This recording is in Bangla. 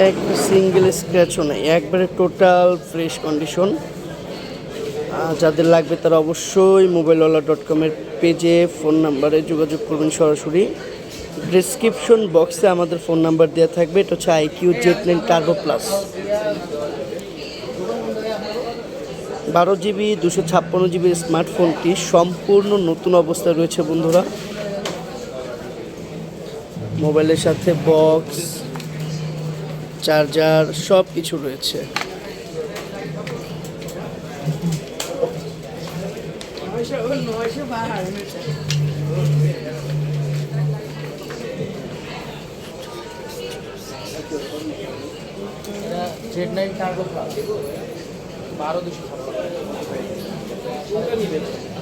একটা সিঙ্গেল স্ক্র্যাচও নেই, একবারে টোটাল ফ্রেশ কন্ডিশন। যাদের লাগবে তারা অবশ্যই mobilewala.com-এর পেজে ফোন নাম্বারে যোগাযোগ করবেন সরাসরি। ডেসক্রিপশন বক্সে আমাদের ফোন নাম্বার দেওয়া থাকবে। এটা হচ্ছে IQ Z9 turbo plus 12GB 256GB স্মার্টফোনটি সম্পূর্ণ নতুন অবস্থায় রয়েছে বন্ধুরা। মোবাইলের সাথে বক্স, চার্জার সব কিছু রয়েছে। Z9 turbo plus 12 256